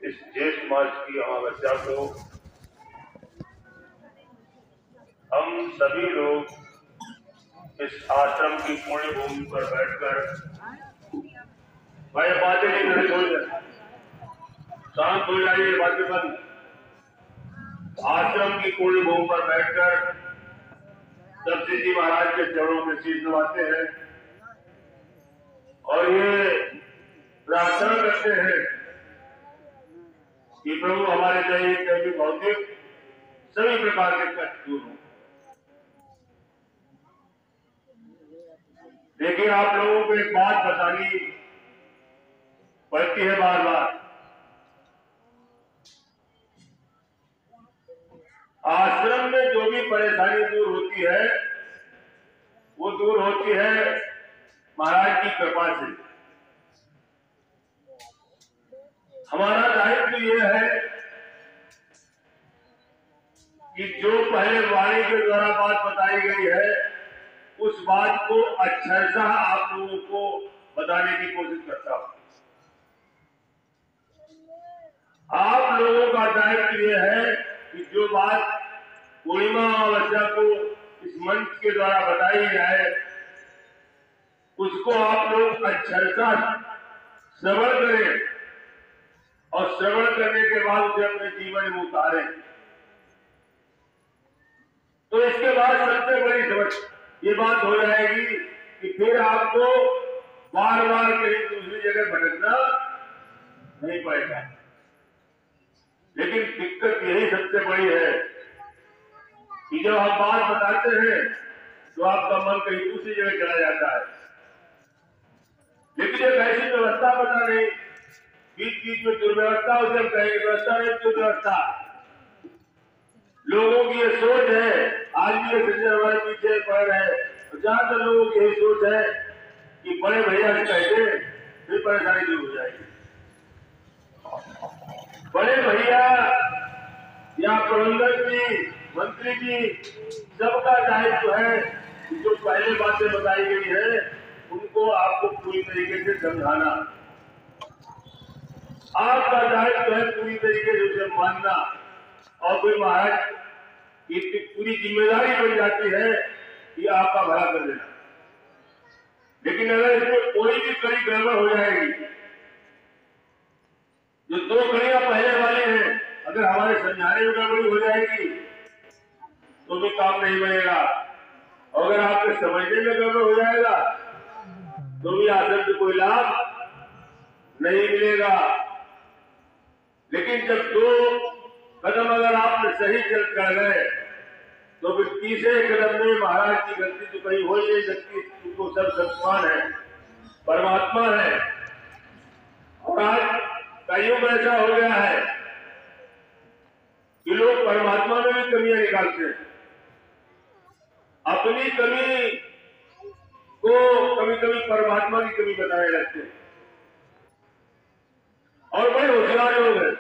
इस ज्येष्ठ मास की अमावस्या को हम सभी लोग इस आश्रम की पुण्य भूमि पर बैठकर भाई बातें नहीं करनी, हो जाए शांत हो जाइए, बातें बंद। आश्रम की पुण्य भूमि पर बैठकर सब्जी जी महाराज के चरणों में शीश नवाते हैं और ये प्रार्थना करते हैं कि प्रभु हमारे दैहिक भौतिक सभी प्रकार के कष्ट दूर हों। देखिए, आप लोगों को एक बात बतानी पड़ती है बार बार। आश्रम में जो भी परेशानी दूर होती है वो दूर होती है महाराज की कृपा से। हमारा दायित्व ये है कि जो पहले वाणी के द्वारा बात बताई गई है उस बात को अक्षरशः आप लोगों को बताने की कोशिश करता हूं। आप लोगों का दायित्व यह है कि जो बात पूर्णिमा अमावस्या को इस मंच के द्वारा बताई जाए उसको आप लोग अक्षरशः श्रवण करें और श्रवण करने के बाद उसे अपने जीवन में उतारें। तो इसके बाद सबसे बड़ी समझ ये बात हो जाएगी कि फिर आपको बार बार कहीं दूसरी जगह भटकना नहीं पड़ेगा। लेकिन दिक्कत यही सबसे बड़ी है कि जब हम बात बताते हैं तो आपका मन कहीं दूसरी जगह चला जाता है। लेकिन एक ऐसी व्यवस्था बता नहीं, बीच बीच में दुर्व्यवस्था, उसे हम कहेंगे व्यवस्था नहीं, दुर्व्यवस्था। लोगों की ये सोच है, आज भी ये संजय हमारे पीछे पड़ रहे हैं, ज्यादातर लोगों की यही सोच है कि बड़े भैया से कहते फिर परेशानी दूर हो जाएगी। बड़े भैया या प्रबंधक जी, मंत्री जी, सबका दायित्व है कि जो पहले बातें बताई गई है उनको आपको पूरी तरीके से समझाना। आपका दायित्व है पूरी तरीके से उसे मानना और फिर महाराज की पूरी जिम्मेदारी बन जाती है कि आपका भला कर देना। लेकिन अगर इसमें कोई भी कड़ी गड़बड़ हो जाएगी, जो दो कड़ियां पहले वाली हैं, अगर हमारे समझाने में गड़बड़ी हो जाएगी तो भी काम नहीं बनेगा। अगर आपके समझने में गड़बड़ हो जाएगा तो भी आश्रम से कोई लाभ नहीं मिलेगा। लेकिन जब दो कदम अगर आपने सही चल कर गए तो फिर तीसरे कदम में महाराज की गलती तो कहीं हो ही नहीं सकती, तो सब शक्तिमान है, परमात्मा है। और आज का युग ऐसा हो गया है कि लोग परमात्मा में भी कमियां निकालते हैं, अपनी कमी को कभी कभी परमात्मा की कमी बताने लगते हैं। और बड़े होशियार लोग हैं,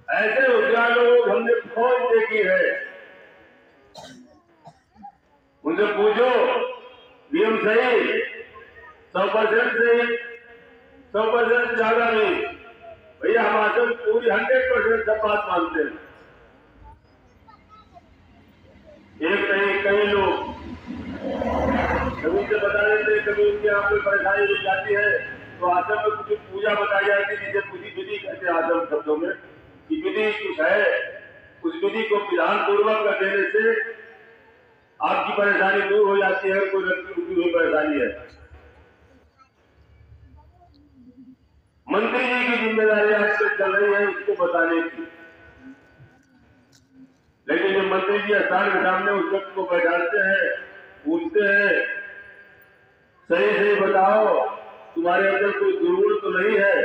ऐसे होशियार लोग हमने खोज देखी है। उनसे पूछो नियम सही 100% सही, 100% ज्यादा नहीं। भैया हम आश्रम पूरी 100% सब बात मानते हैं। एक नहीं कई लोग कभी से बता देते, कभी उनके यहाँ कोई परेशानी हो जाती है तो आश्रम में कुछ पूजा बताई जाती है, जिसे पूरी विधि कहते हैं आश्रम शब्दों में, कि विधि कुछ है, उस विधि को विधान पूर्वक कर देने से आपकी परेशानी दूर हो जाती है। कोई व्यक्ति रुकी हुई परेशानी है, मंत्री जी की जिम्मेदारी आज तक चल रही है उसको बताने की। लेकिन जब मंत्री जी स्थान के सामने उस व्यक्ति को बैठाते हैं, पूछते हैं सही सही बताओ तुम्हारे अंदर कोई दुर्गुण तो नहीं है,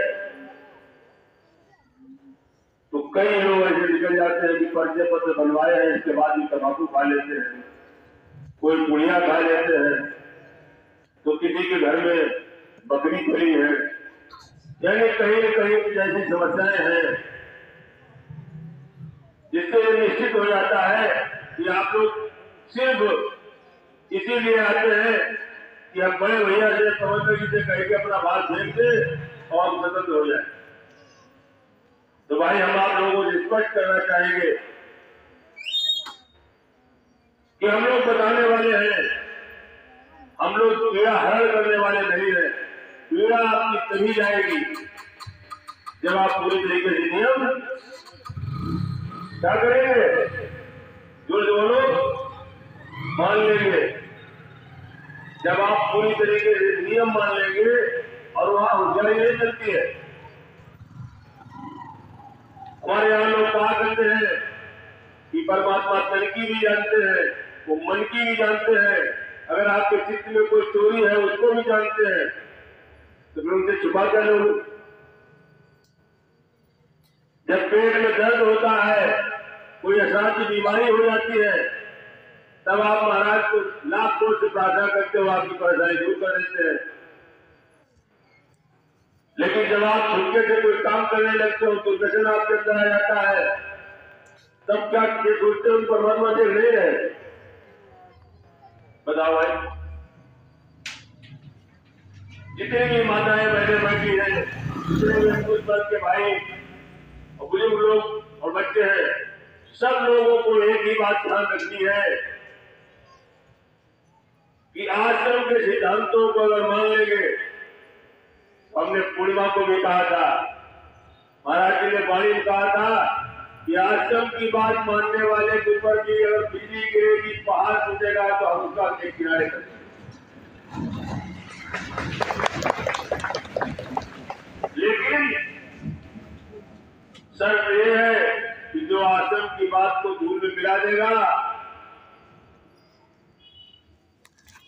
तो कई लोग ऐसे निकल जाते हैं कि परिचय पत्र बनवाए हैं, इसके बाद भी तंबाकू खा लेते हैं, कोई पुड़िया खा लेते हैं, तो किसी के घर में बकरी पड़ी है, यानी कहीं न कहीं कुछ ऐसी समस्याएं हैं जिससे ये निश्चित हो जाता है कि आप लोग सिर्फ इसीलिए आते हैं कि हम बड़े भैया से प्रबंधक जी से कह के अपना बात फेंक दे और स्वतंत्र हो जाए। तो भाई हम आप लोगों को स्पष्ट करना चाहेंगे कि हम लोग बताने वाले हैं, हम लोग पीड़ा हरण करने वाले नहीं है। पीड़ा आपकी तभी जाएगी जब आप पूरी तरीके से नियम क्या करेंगे, जो लोग मान लेंगे। जब आप पूरी तरीके से नियम मान लेंगे और वहां होशियारी नहीं चलती है। हमारे यहाँ लोग कहा करते हैं कि परमात्मा तन की भी जानते हैं, वो मन की भी जानते हैं, अगर आपके चित्त में कोई चोरी है उसको भी जानते हैं, तो फिर उनसे छुपा क्या लोग। जब पेट में दर्द होता है, कोई अशांति बीमारी हो जाती है, तब आप महाराज को लाख कोट से प्रार्थना करते हो, आपकी परेशानी दूर कर देते हैं। लेकिन जब आप छुपके से कोई काम करने लगते हो तो व्यसन आपके अंदर आ जाता है, तब क्या ये सोचते हो परमात्मा देख नहीं रहे। बताओ भाई, जितनी भी माताएं बहनें बैठी हैं, जितने भी कुछ वर्ग के भाई और बुजुर्ग लोग और बच्चे हैं, सब लोगों को एक ही बात ध्यान रखनी है कि आश्रम के सिद्धांतों को अगर मान लेंगे, हमने पूर्णिमा को भी कहा था, महाराज जी ने वाणी में कहा था कि आश्रम की बात मानने वाले के ऊपर भी अगर बिजली गिरेगी, पहाड़ टूटेगा तो हम उसका के किनारे करेंगे। लेकिन शर्त यह है कि जो आश्रम की बात को धूल में मिला देगा,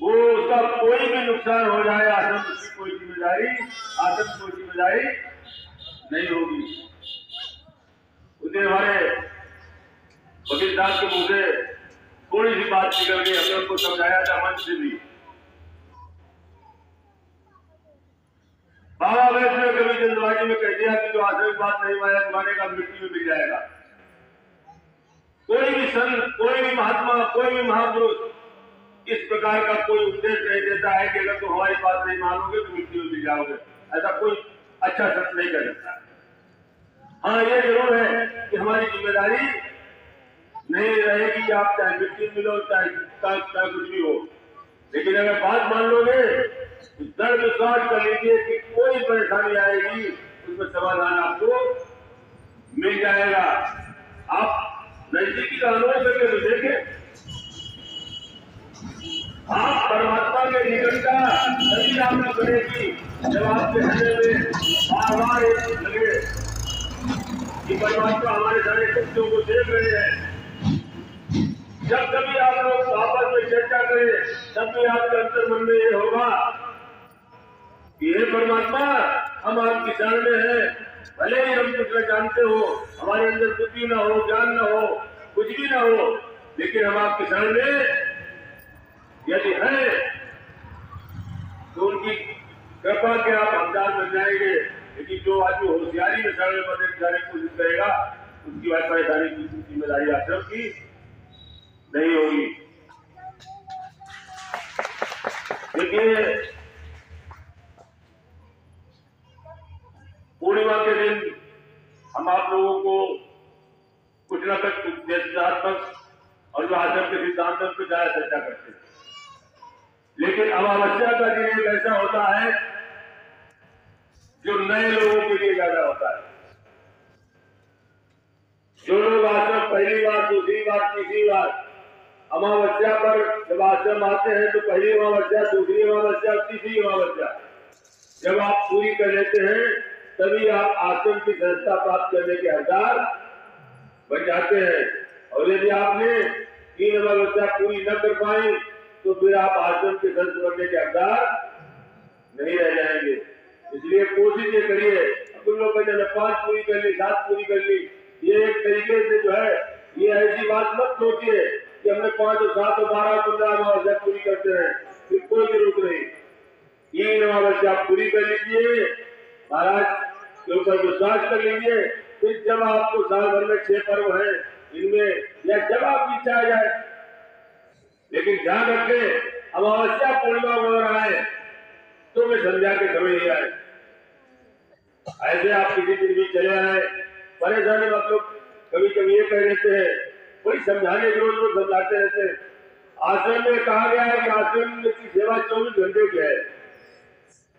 वो उसका कोई भी नुकसान हो जाए, आश्रम की कोई जिम्मेदारी, आश्रम की कोई जिम्मेदारी नहीं होगी। उसने हमारे वकील साहब के मुंह से थोड़ी सी बात निकल गई, हमने उनको समझाया था मंच से भी। बाबा वैष्णव ने कभी जल्दबाजी में कह दिया कि जो आश्रम की बात नहीं मानेगा मिट्टी में मिल जाएगा। कोई भी संत, कोई भी महात्मा, कोई भी महापुरुष इस प्रकार का कोई उपदेश नहीं देता है कि अगर तुम हमारी बात नहीं मानोगे तो मिट्टी में मिल जाओगे। ऐसा कोई अच्छा सत्य नहीं कर सकता। हाँ, ये जरूर है कि हमारी जिम्मेदारी नहीं रहेगी कि आप चाहे मिट्टी मिलो चाहे कुछ भी हो, लेकिन अगर बात मान लोगे तो दृढ़ विश्वास कर लीजिए कि कोई परेशानी आएगी उसमें समाधान आपको मिल जाएगा। आप नजदीकी का अनुभव करके तो देखें, आप परमात्मा के निकटता तभी आपको बनेगी जब आपके हृदय में बार बार लगे कि परमात्मा हमारे सारे कृत्यों को देख रहे हैं। जब कभी आप लोग आपस में चर्चा करें, तब भी आपके अंतर मन में ये होगा कि हे परमात्मा, हम आपकी शरण में हैं, भले ही हम कुछ न जानते हो, हमारे अंदर बुद्धि न हो, ज्ञान न हो, कुछ भी न हो, लेकिन हम आपकी शरण में यदि है तो उनकी कृपा के आप हकदार बन जाएंगे। लेकिन जो आदमी होशियारी में शरण में जाने की कोशिश करेगा, उसकी परेशानी की जिम्मेदारी आश्रम की नहीं होगी। देखिए, पूर्णिमा के दिन हम आप लोगों को कुछ न कुछ उपदेशात्मक और जो आश्रम के सिद्धांतों पर ज्यादा चर्चा करते हैं, लेकिन अमावस्या का दिन एक ऐसा होता है जो नए लोगों के लिए ज्यादा होता है। जो लोग आश्रम पहली बार, दूसरी बार, तीसरी बार अमावस्या पर जब आश्रम आते हैं तो पहली अमावस्या, दूसरी अमावस्या, तीसरी अमावस्या जब आप पूरी कर लेते हैं, तभी आप आश्रम की संस्था प्राप्त करने के हकदार बन जाते हैं। और यदि आपने 3 अमावस्या पूरी न कर पाई तो फिर आप आश्रम के संत बनने के हकदार नहीं रह जाएंगे। इसलिए कोशिश ये करिए, कुछ लोग कहते हैं 5 पूरी कर ली, 7 पूरी कर ली, ये एक तरीके से जो है, ये ऐसी बात मत सोचिए कि हमने 5 और 7 और 12 15 अमावस्या पूरी करते हैं, फिर कोई जरूरत नहीं। 3 अमावस्या पूरी कर लीजिए, महाराज के ऊपर विश्वास कर लीजिए, फिर जब आपको साल भर में 6 पर्व है, इनमें या जब आपकी इच्छा आ जाए, लेकिन ध्यान रखें अमावस्या पूर्णिमा अगर आए तो मैं संध्या के समय ही आए। ऐसे आप किसी दिन भी चले आए परेशानी में आप लोग कभी कभी ये कह देते हैं, कोई समझाने के रोज समझाते रहते हैं। आश्रम में कहा गया है कि आश्रम की सेवा 24 घंटे की है।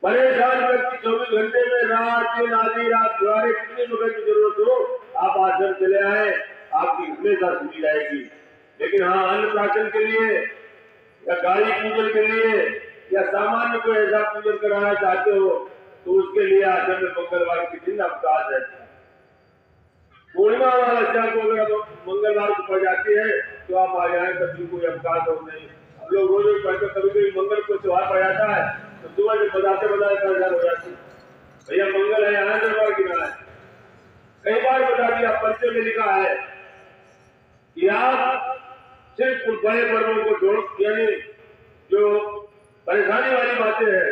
परेशान व्यक्ति 24 घंटे में रात दिन आधी रात द्वारे कितनी रुपए की जरूरत हो, आप आश्रम चले आए, आपकी हमेशा सुनी जाएगी। लेकिन हाँ, अन्नप्राशन के लिए या गाड़ी पूजन के लिए या सामान्य कोई ऐसा पूजन कराना चाहते हो तो उसके लिए आश्रम में मंगलवार के दिन अवकाश है। पूर्णिमा अमावस्या को अगर मंगलवार को पड़ जाती है तो आप आ जाए, कभी कोई अवकाश हो नहीं। हम लोग रोज रोज पढ़ते, कभी कभी मंगल को त्योहार पड़ जाता है तो सुबह से बताते परेशान हो जाती है, भैया मंगल है यहाँ दरबार गिना है। कई बार बता दिया, पर्चे में लिखा है कि आप सिर्फ उन बड़े पर्वों को छोड़, यानी जो परेशानी वाली बातें हैं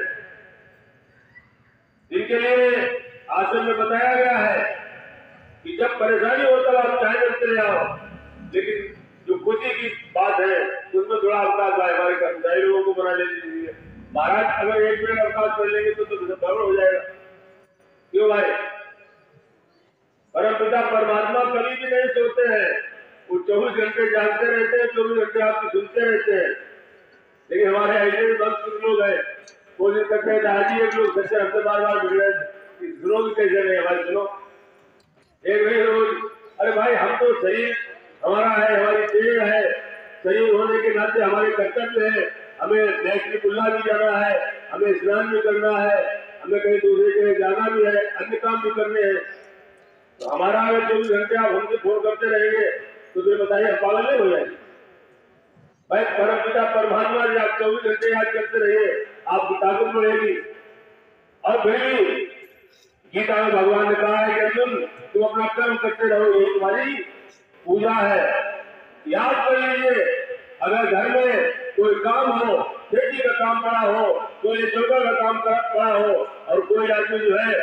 जिनके लिए आश्रम में बताया गया है कि जब परेशानी हो तब आप चाहे जब चले आओ, लेकिन जो खुशी की बात है उसमें थोड़ा अवकाश है। हमारे कर्मचारी लोगों को बना लेनी चाहिए। महाराज अगर 1 मिनट अवकाश कर लेंगे तो गड़बड़ हो जाएगा। क्यों भाई? परमपिता परमात्मा कभी भी नहीं सोते हैं, वो 24 घंटे जानते रहते हैं, 24 घंटे आपकी सुनते रहते हैं। लेकिन हमारे ऐसे भक्त लोग हैं, कोशिश करते हैं आज ही एक लोग सच्चे हमसे बार बार बिगड़े, सुनो भी कैसे नहीं हमारे, सुनो एक नहीं रोज। अरे भाई, हम तो शरीर हमारा है, हमारी देह है, शरीर होने के नाते हमारे कर्तव्य है, हमें बैठने कुल्ला भी जाना है, हमें स्नान भी करना है, हमें कहीं दूसरे जगह जाना भी है, अन्य काम भी करने हैं। तो हमारा अगर 24 घंटे आप हमसे फोन करते रहेंगे तो फिर बताइए हम पागल नहीं हो जाएंगे? भाई परमपिता परमात्मा जी आप 24 घंटे याद करते रहिए, आपकी ताकत बढ़ेगी। और फिर भी गीता में भगवान ने कहा है कि अर्जुन तुम अपना कर्म करते रहो, ये तुम्हारी पूजा है। याद कर लीजिए, अगर घर में कोई काम हो, खेती का काम पड़ा हो, कोई चौका का काम पड़ा हो और कोई आदमी जो है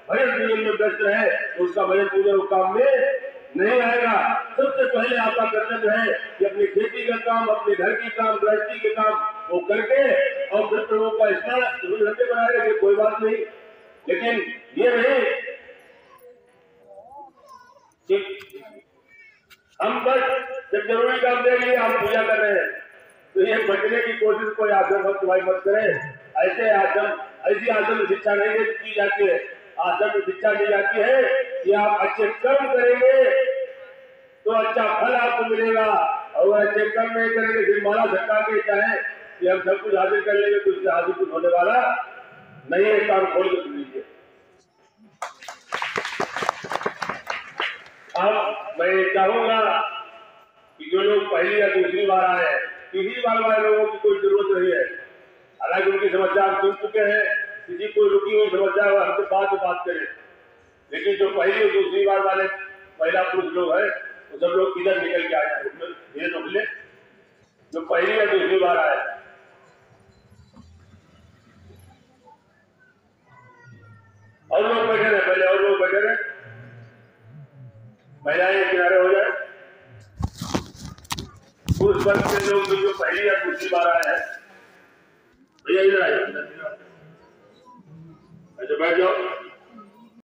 भजन पूजन में व्यस्त है, उसका भजन पूजन काम में नहीं आएगा। सबसे पहले आपका कर्तव्य है कि अपनी खेती का काम, अपने घर की काम, गृहस्थी के काम वो करके और फिर प्रभु का स्मरण 24 घंटे बनाए रखे, कोई बात नहीं। लेकिन ये नहीं कि हम बस जब जरूरी काम दे लिए हम पूजा कर रहे हैं, तो ये बचने की कोशिश कोई आश्रम मत करें। ऐसे आश्रम, ऐसी आश्रम शिक्षा नहीं की जाती है। आश्रम में शिक्षा दी जाती है कि आप अच्छे कर्म करेंगे तो अच्छा फल आपको मिलेगा, और अच्छे कर्म नहीं करेंगे फिर माला झटका के चाहे कि हम सब कुछ हासिल कर लेंगे तो उससे हासिल कुछ होने वाला नहीं है। काम खोल के सुन लीजिए। अब मैं चाहूंगा कि जो लोग पहली या दूसरी बार आए, तीसरी बार वाले लोगों की कोई जरूरत नहीं है। हालांकि उनकी समस्या आप सुन चुके हैं, किसी कोई रुकी हुई समस्या है हमसे बाद में बात करें। लेकिन जो पहली और दूसरी बार वाले महिला पुरुष लोग हैं वो सब लोग इधर निकल के आए, धीरे तो मिले। जो पहली या दूसरी बार आए, और लोग बैठे रहे, पहले और लोग बैठे रहे, महिलाएं किनारे हो जाए। उस वर्ग के लोग जो पहली या दूसरी बार आए हैं भैया इधर आइए, अच्छा बैठ जाओ।